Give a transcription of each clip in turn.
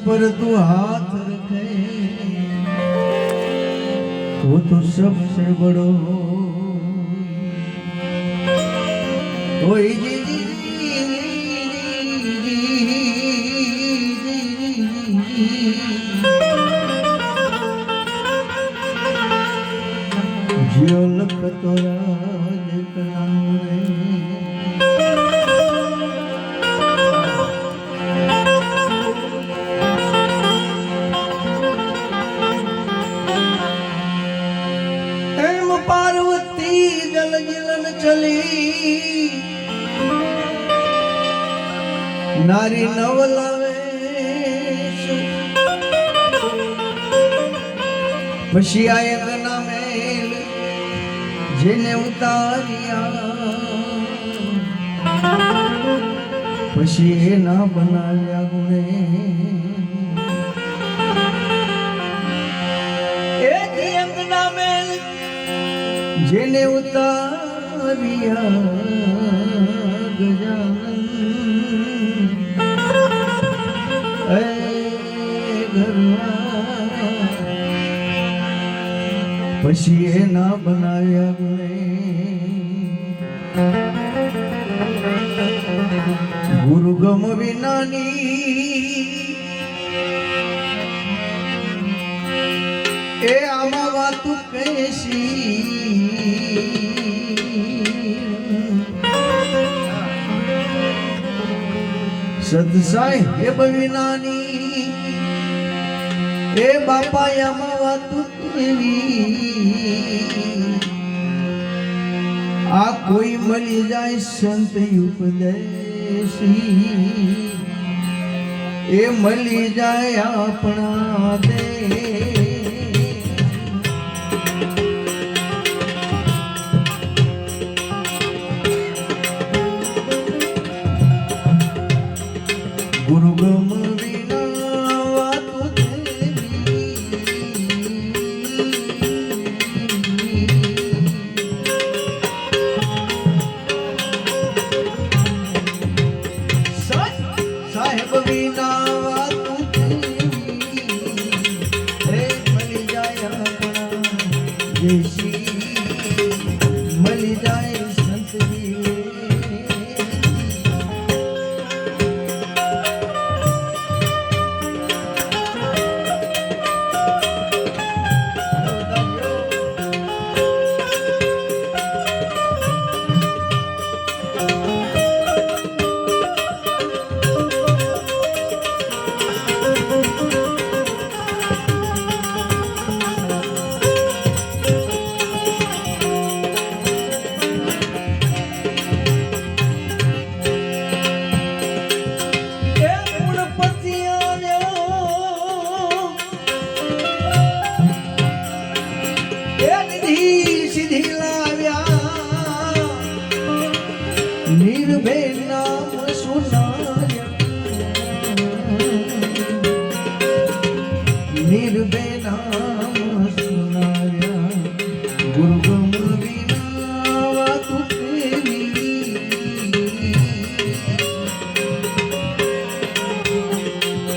पर तू हाथ रखे वो तो सबसे बड़ो कोई जी जियो लख तो राज नाम रे पार्वती जल जिलन चली नारी नवलावे પછી આયગના મેલ જેને ઉતાર્યા પછી એના બનાવ્યા ગુણે એ અંગના મેલ જેને ઉતાર્યા ગજાનન એ ઘરવા પછી એના બનાવ્યા ગુણે ગુરુ ગમ વિનાની એ આમાં વાતું કહેશી સદસાહેબ વિનાની એ બાપા આમાં વાતું આ કોઈ મળી જાય સંત ઉપદેશી એ મળી જાય આપણા દે ગુરુ ગમ વિના વાતો સાહેબ વિના વાતો મળી જાય આપણા દેશી મળી જાય સંતની નિર્ભય નામ સુનાર્યા નિર્ભય નામ સુનાર્યા ગુરુ ગમ વિના વાતું કેવી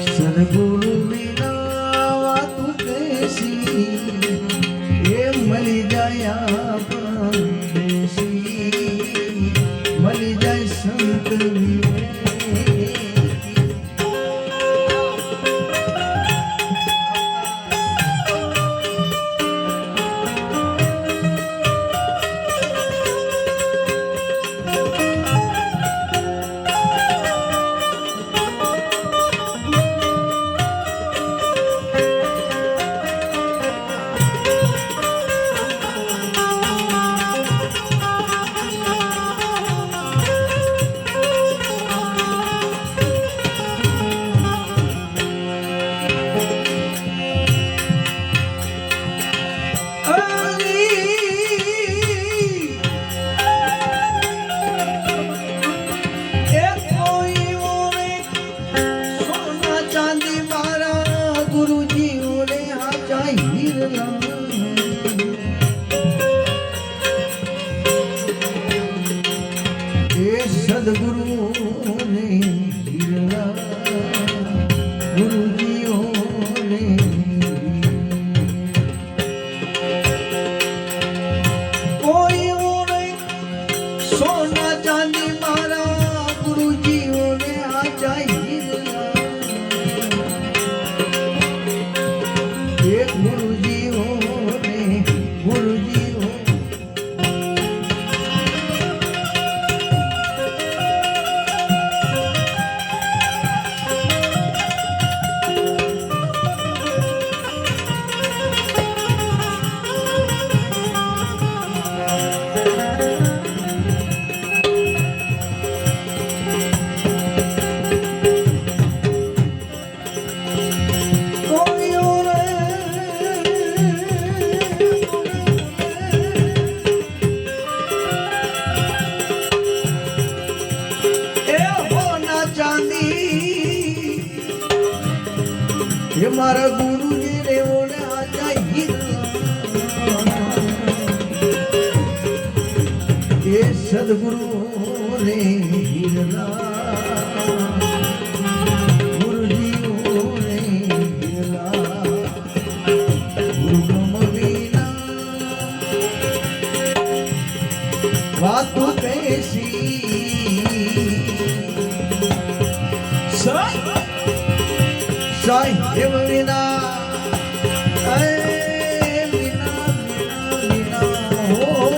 સદગુરુ વિના વાતું કેસી એ મળી જાય આપણા દેશી મળી જાય સંત ये मारा गुरु जी रे ओने आजा ये सदगुरु रे हिरला गुरु जी रे हिरला गुरु गम वीना वातु कैसी साहिब विना विना विना हो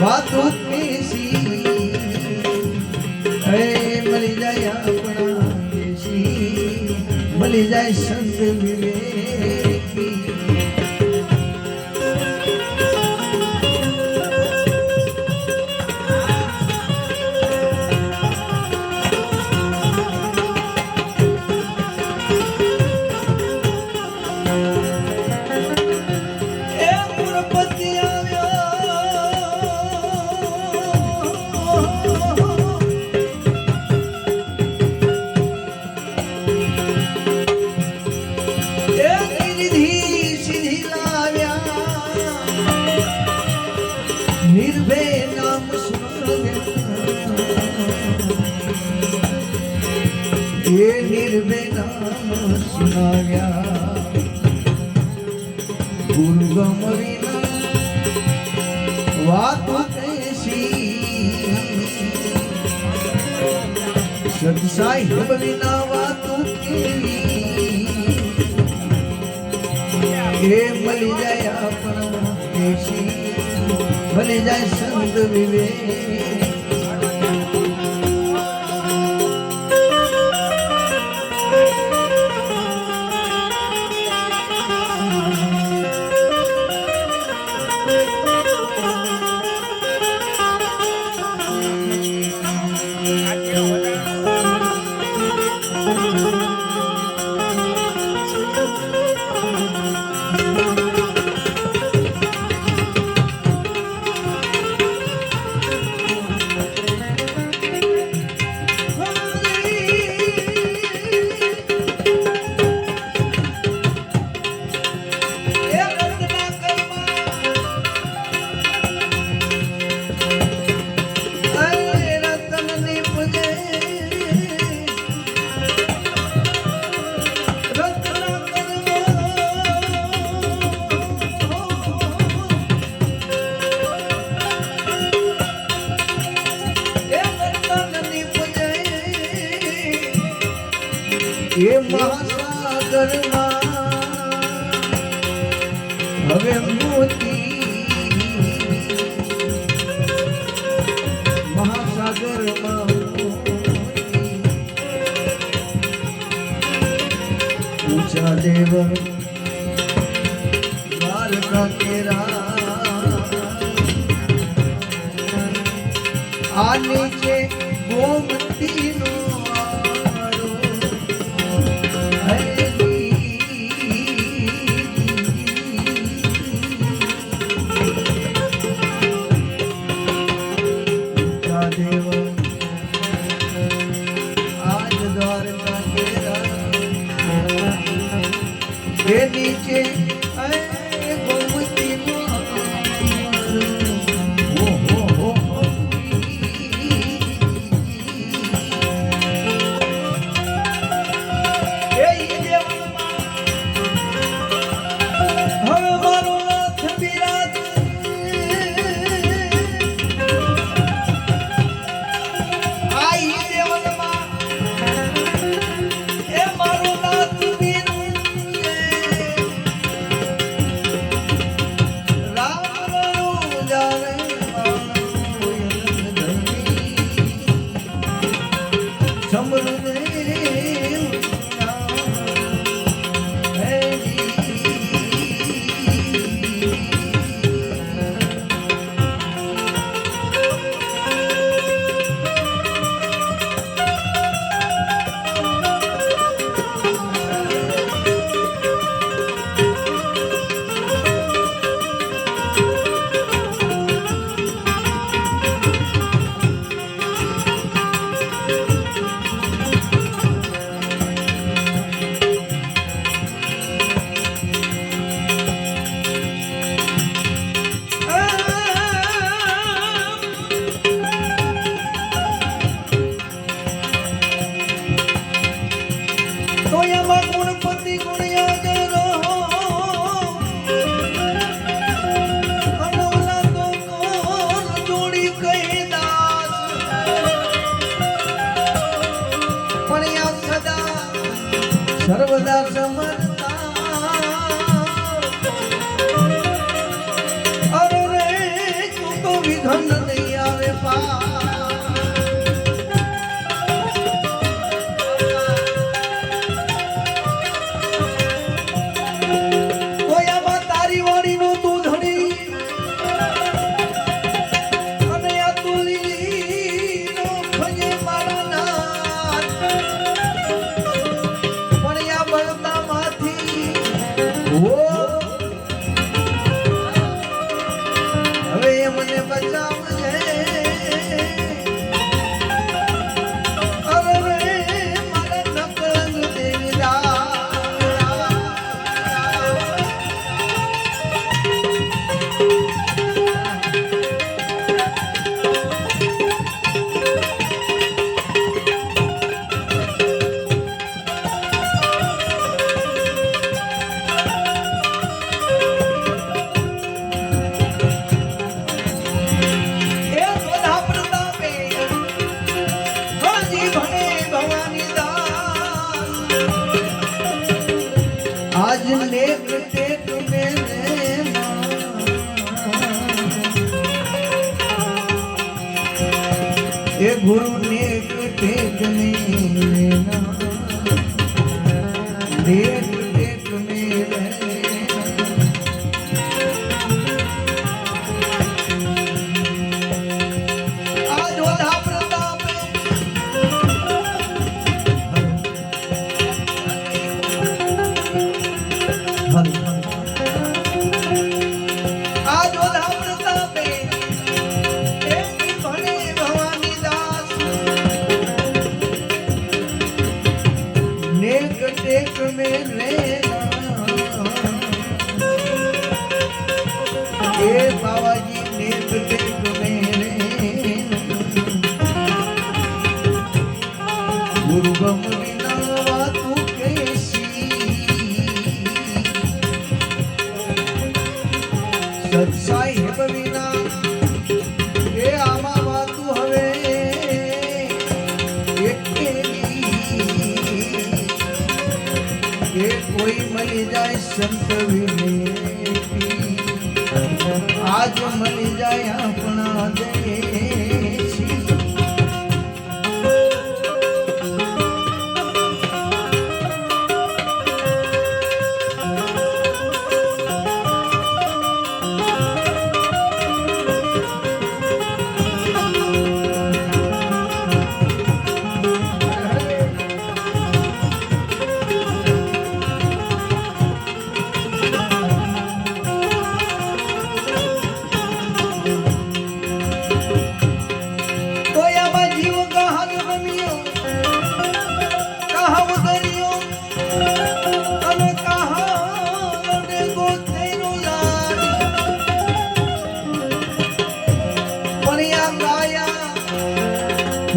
वातों कैसी मली जाए अपना देसी मली जाए संत विवेकी ये निर्भय नाम सुना गया गुरु गम विना वात कैसी सत साहिब विना वात ये मली जाए अपना कैसी मली जाए संत विवेक ये महासागરમાં હવે મોતી મહાસાગરમાં ઊંચા દેવ દ્વારકા કેરા આ નીચે ગોમતીનો ये नीचे गोमती ગણપતિ ગુણિયા જરો અનવલા તો કોણ જોડી કહી દાસ પણ આ સદા સર્વદા સમરતા અરે રે તું તો વિઘન નહીં આવે પા गुरु नेक टेक में नेक टेक में आज वधा प्रताप आज वधा प्रताप टेक में लेना ए बाबा जी नेक टेक में लेना गुरु गम बिना बातू कैसी सच्चाई है बिना ए आमा बातू हवे ये कोई मली जाए संत विवेकी आज मली जाए अपना देशी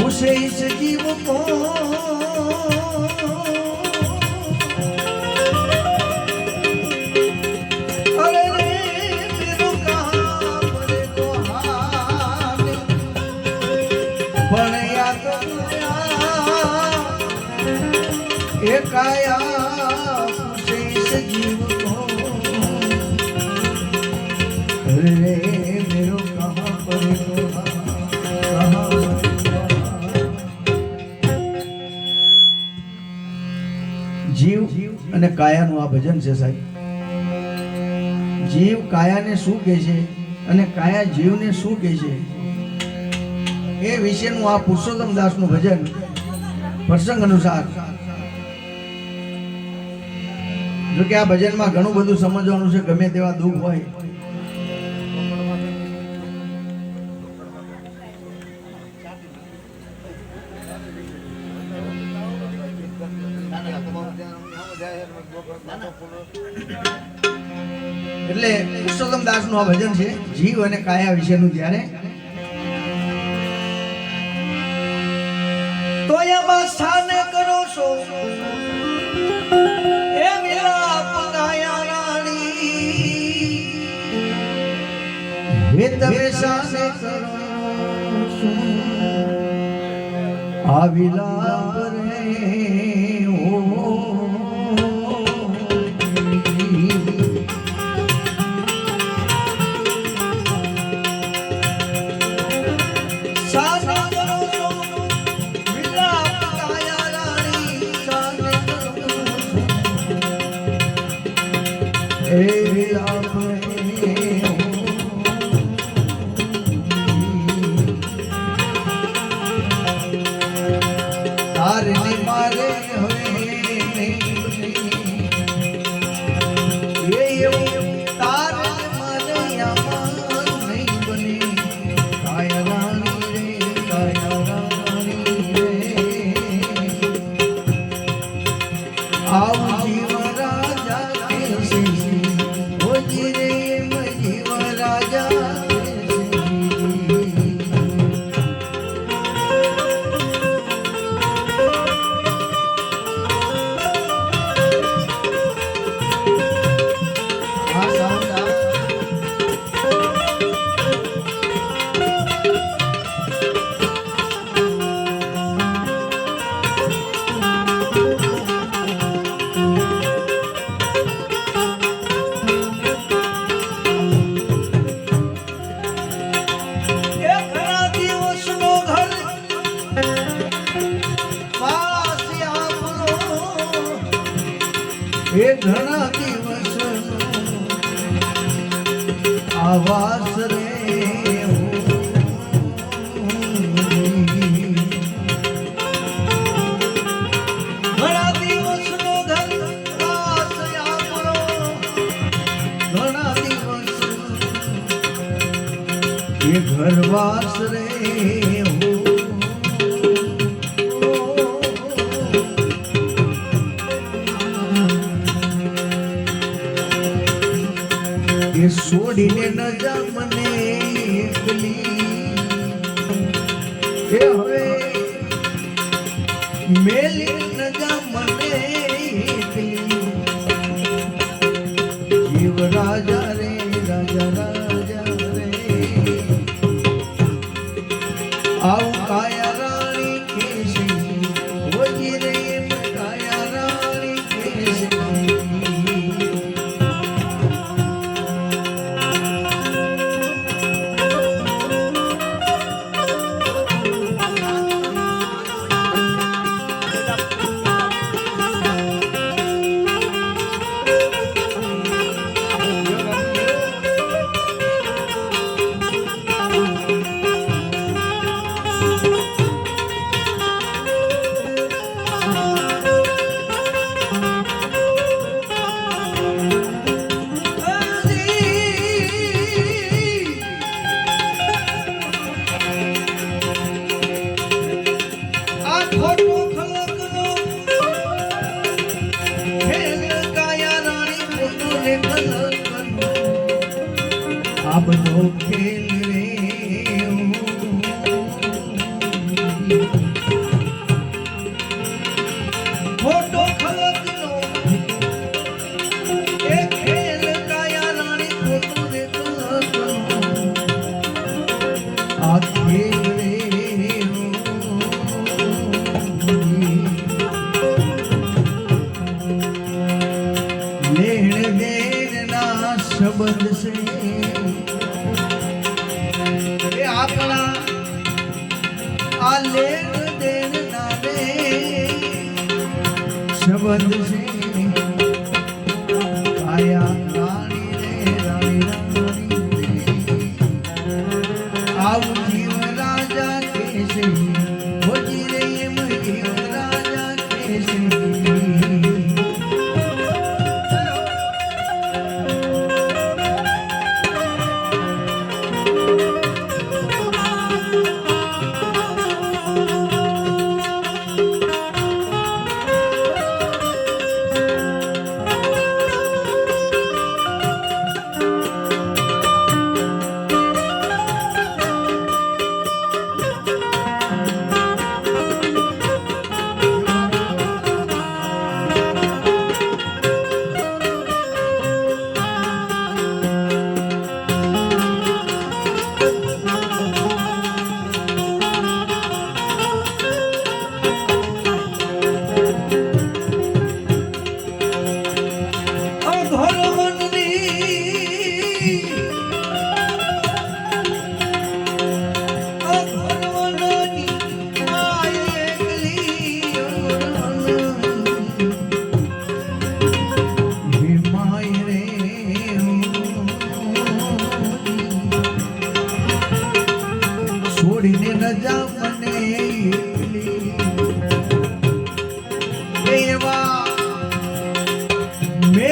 उसे इस जीव को अरे रे मेरू कहाँ पड़े तो हाथ बनया तो एक आया उसे इस जीव को अरे रे मेरू कहाँ पड़े तो हाथ जीव અને કાયાનું આ ભજન છે સાહેબ જીવ કાયાને શું કહે છે અને કાયા જીવને શું કહે છે એ વિશેનું આ પુરુષોત્તમ દાસનું ભજન પ્રસંગ અનુસાર જો કે આ ભજનમાં ઘણું બધું સમજવાનું છે ગમે તેવા દુઃખ હોય એટલે પુરુષોત્તમ દાસનું આ ભજન છે જીવ અને કાયા વિશેનું ત્યારે તો એમાં સ્થાને કરો છો એ સાને આ વિલાપ રે મારે હવે તારે મારે આમાં નહીં બને કાયા રાણી રે કાયા રાણી રે આવ જીવ રાજા કેસે ઓજી રે જીવ રાજા એ ઘણા દિવસનો આવાસ રે ઘણા દિવસનો ઘરવાસ આપણો ઘણા દિવસ એ ઘરવાસ રે એ છોડીને ન જા મને એકલી એ હવે મેલી ન જા મને એકલી જીવ રાજા રે રાજા રાજા રે આવું કાયા રાણી કેસે ઓજી રે કાયા રાણી કેસે આ બધો ખેલ રે ફોટો ખલકનો એ ખેલ કાયા રાણી ફોટો રે ખલકનો આ ખેલ રે લેણ દેણ ના શબ્દ છે આપણા આ લેણ દેણ ના રે શબ્દ છે કાયા રાણી રે રાણી આવું જીવ રાજા કેસે હોજી રે એમ જીવ રાજા કેસે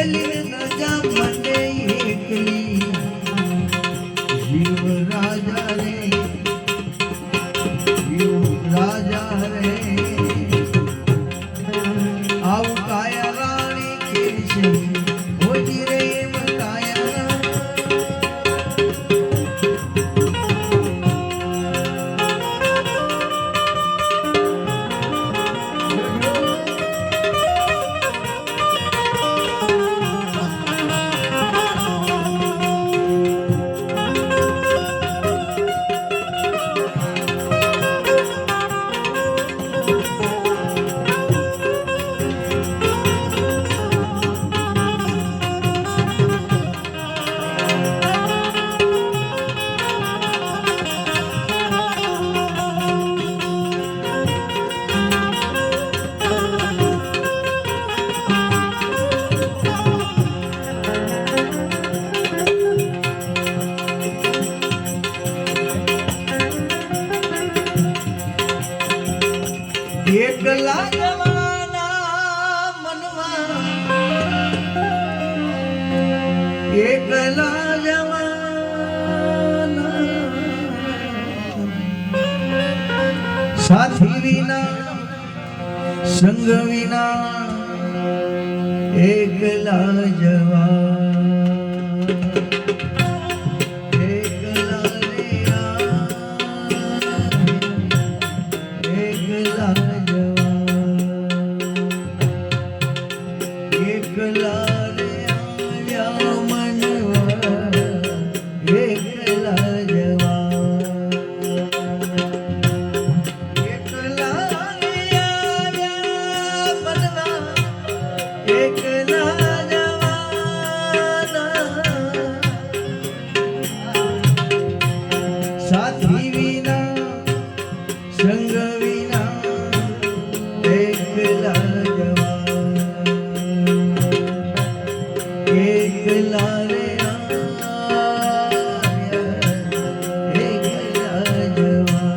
મેલી ન જા મને એકલી જીવ રાજા રે આવું કાયા રાણી કે છે હોજી રે એમ કાયા એકલા જવાના મનમાં એકલા જવાના સાથી વિના સંગ વિના એકલા જવાન એકલા રે એકલા એકલા રે આવ્યા મનવા એકલા જવા એકલા રે આવ્યા મનવા એકલા જવાના સાથી વિના સંગ વિના એકલા જવા એકલા રે આવ્યા એકલા જવા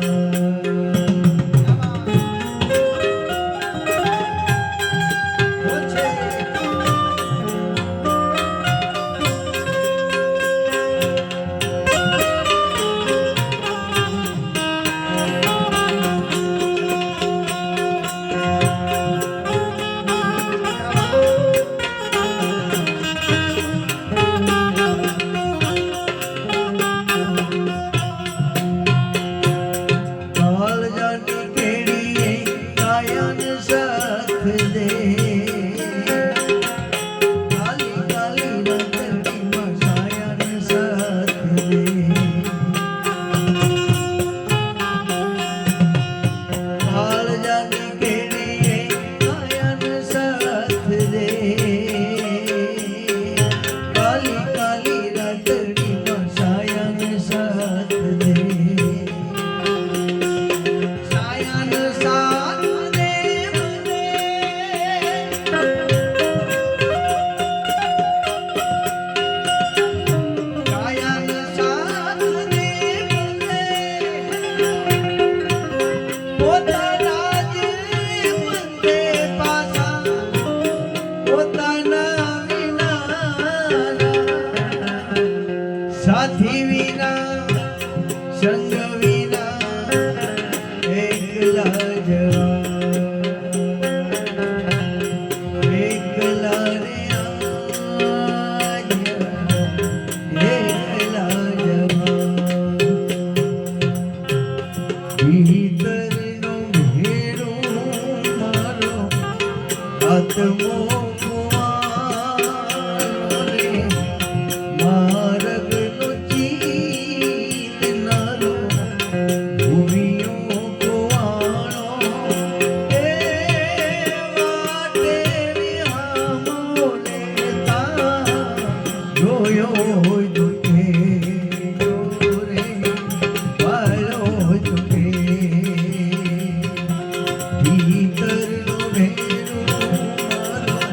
સાથી વિના સંગ વિના એકલા જવા એકલા રે આવ્યા એકલા જવા ભીતરનો ભેરો મારો આત્મો ભીતરનો ભેરો મારો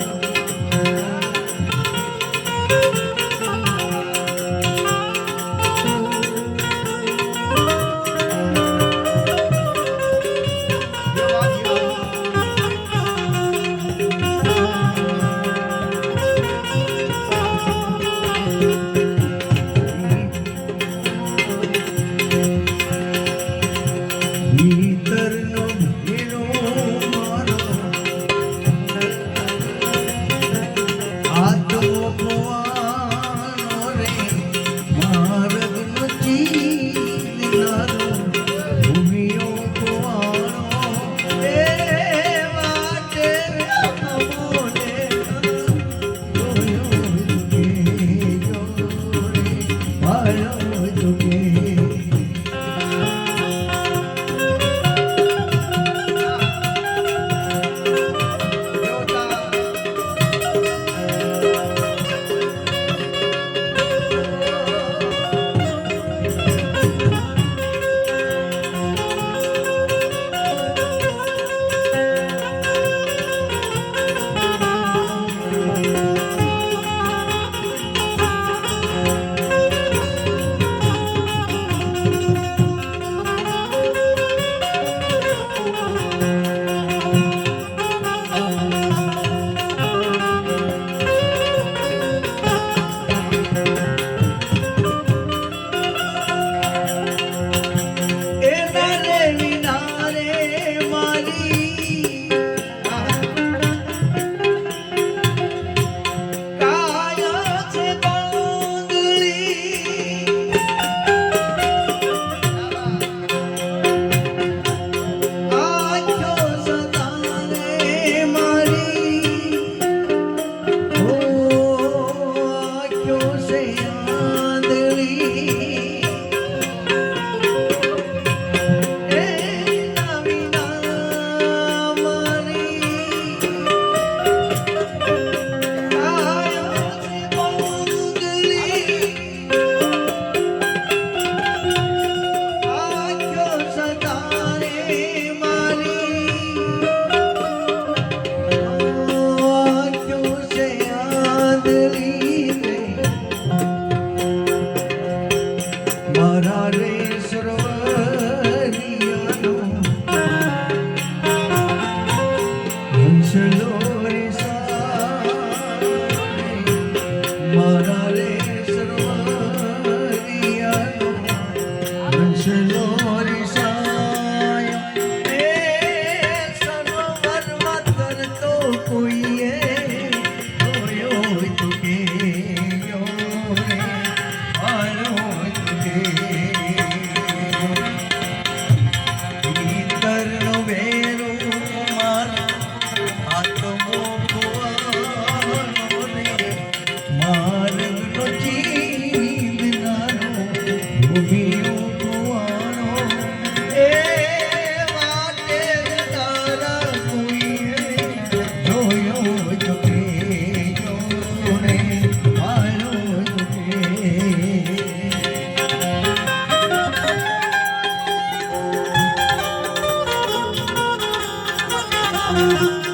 રે